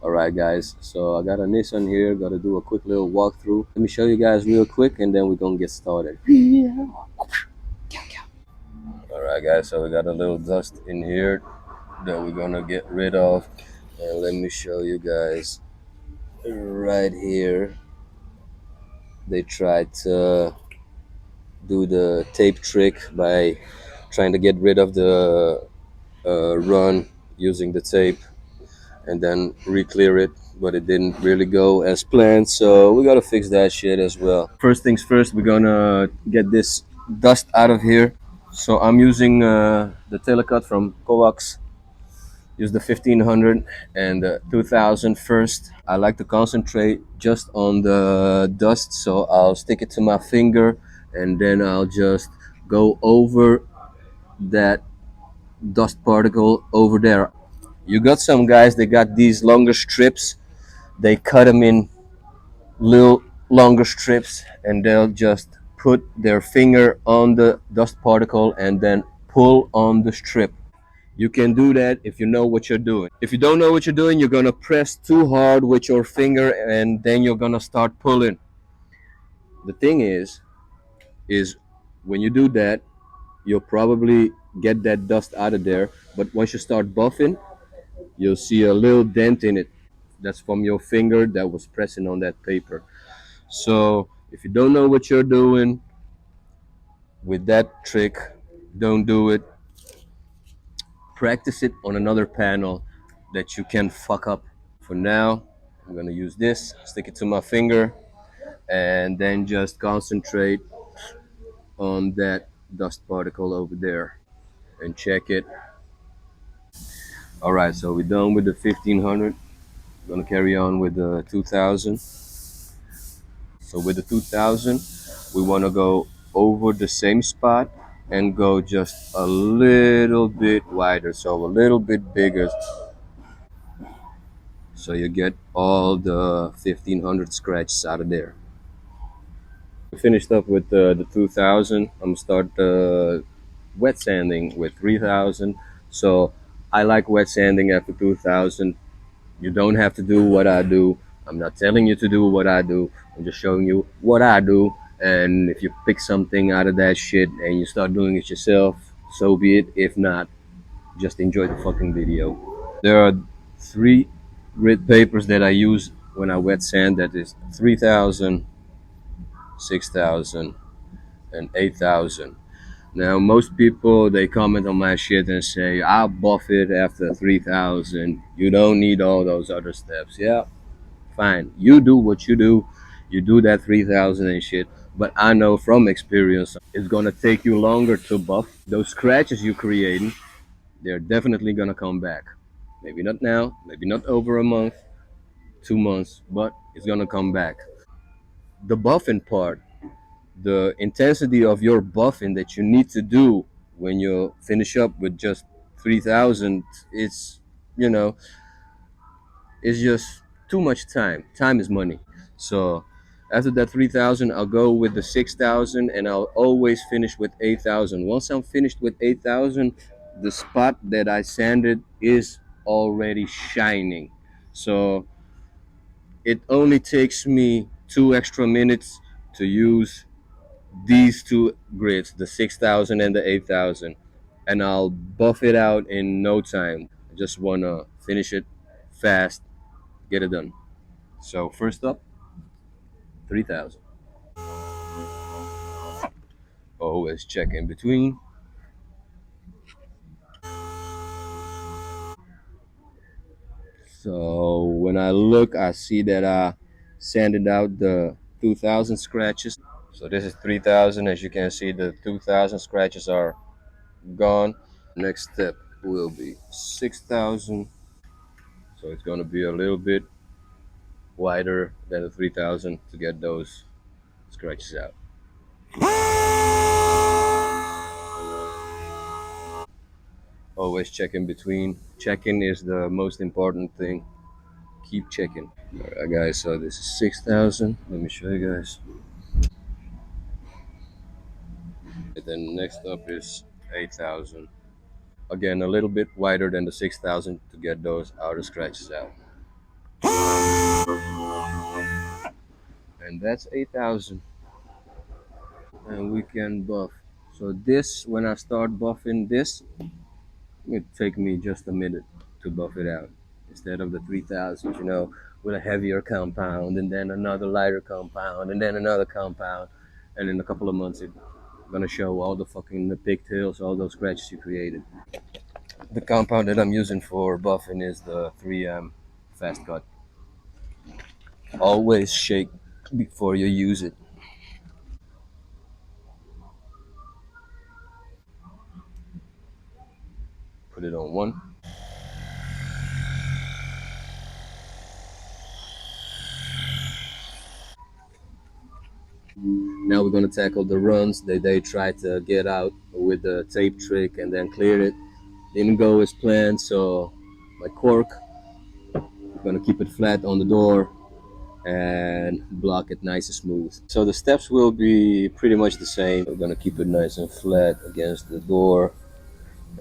All right, guys. So I got a Nissan here. Got to do a quick little walkthrough. Let me show you guys real quick, and then we're gonna get started. All right, guys. So we got a little dust in here that we're gonna get rid of, and let me show you guys right here. They tried to do the tape trick by trying to get rid of the run using the tape and then re-clear it, but it didn't really go as planned, so we gotta fix that shit as well. First things first, we're gonna get this dust out of here. So I'm using the telecut from Kovacs. Use the 1500 and the 2000 first. I like to concentrate just on the dust, so I'll stick it to my finger and then I'll just go over that dust particle over there. You got some guys, they got these longer strips. They cut them in little longer strips and they'll just put their finger on the dust particle and then pull on the strip. You can do that if you know what you're doing. If you don't know what you're doing, you're gonna press too hard with your finger and then you're gonna start pulling. The thing is when you do that, you'll probably get that dust out of there. But once you start buffing, you'll see a little dent in it. That's from your finger that was pressing on that paper. So if you don't know what you're doing with that trick, don't do it. Practice it on another panel that you can fuck up. For now, I'm gonna use this, stick it to my finger, and then just concentrate on that dust particle over there and check it. All right, so we're done with the 1500. Gonna carry on with the 2000. So with the 2000, we want to go over the same spot and go just a little bit wider, so a little bit bigger, so you get all the 1500 scratches out of there. We finished up with the 2000. I'm gonna start wet sanding with 3000. So I like wet sanding after 2000. You don't have to do what I do. I'm not telling you to do what I do. I'm just showing you what I do. And if you pick something out of that shit and you start doing it yourself, so be it. If not, just enjoy the fucking video. There are three grit papers that I use when I wet sand. That is 3000, 6000, and 8000. Now, most people they comment on my shit and say, I'll buff it after 3000. You don't need all those other steps. Yeah, fine. You do what you do. You do that 3000 and shit. But I know from experience, it's gonna take you longer to buff. Those scratches you creating, they're definitely gonna come back. Maybe not now, maybe not over a month, 2 months, but it's gonna come back. The buffing part, the intensity of your buffing that you need to do when you finish up with just 3000, it's, you know, it's just too much time. Time is money. So after that 3000, I'll go with the 6000 and I'll always finish with 8000. Once I'm finished with 8000, the spot that I sanded is already shining. So it only takes me 2 extra minutes to use these two grids, the 6000 and the 8000, and I'll buff it out in no time. I just want to finish it fast, get it done. So first up, 3000. Always check in between. So when I look, I see that I sanded out the 2000 scratches. So this is 3000. As you can see, the 2000 scratches are gone. Next step will be 6000. So it's going to be a little bit wider than the 3000 to get those scratches out. Always check in between. Checking is the most important thing. Keep checking. Alright guys, so this is 6000. Let me show you guys. And then next up is 8000. Again, a little bit wider than the 6000 to get those outer scratches out. And that's 8,000. And we can buff. So this, when I start buffing this, it take me just a minute to buff it out instead of the 3,000, with a heavier compound and then another lighter compound and then another compound. And in a couple of months, it's gonna show all the fucking the pigtails, all those scratches you created. The compound that I'm using for buffing is the 3M Fast Cut. Always shake before you use it. Put it on one. Now we're gonna tackle the runs that they tried to get out with the tape trick and then cleared it. Didn't go as planned, so my cork, we're gonna keep it flat on the door and block it nice and smooth. So the steps will be pretty much the same. We're gonna keep it nice and flat against the door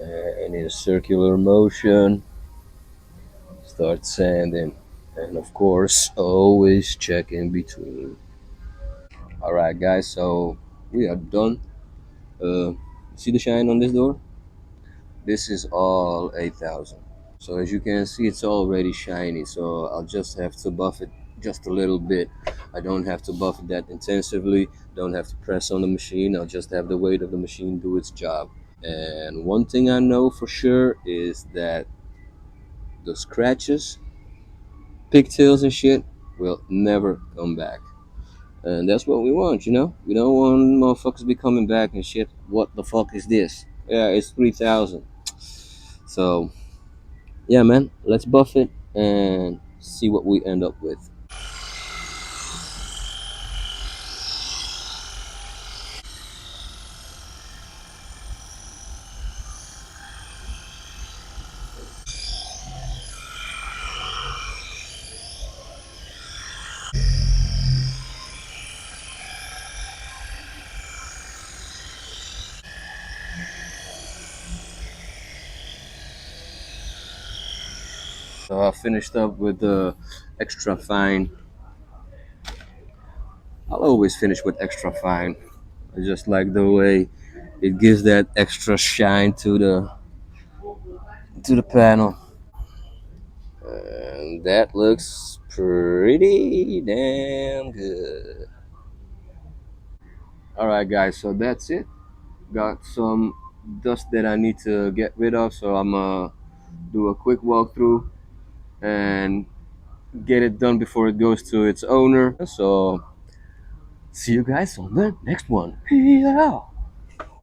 and in a circular motion. Start sanding, and of course, always check in between. All right, guys, so we are done. See the shine on this door? This is all 8,000. So as you can see, it's already shiny. So I'll just have to buff it just a little bit. I don't have to buff it that intensively. Don't have to press on the machine. I'll just have the weight of the machine do its job. And one thing I know for sure is that the scratches, pigtails and shit will never come back. And that's what we want. We don't want motherfuckers be coming back and shit. What the fuck is this? Yeah, it's 3,000. So, yeah, man, let's buff it and see what we end up with. So, I finished up with the extra fine. I'll always finish with extra fine. I just like the way it gives that extra shine to the panel. And that looks pretty damn good. All right, guys, so that's it. Got some dust that I need to get rid of, so I'm gonna do a quick walkthrough and get it done before it goes to its owner. So, see you guys on the next one. Yeah.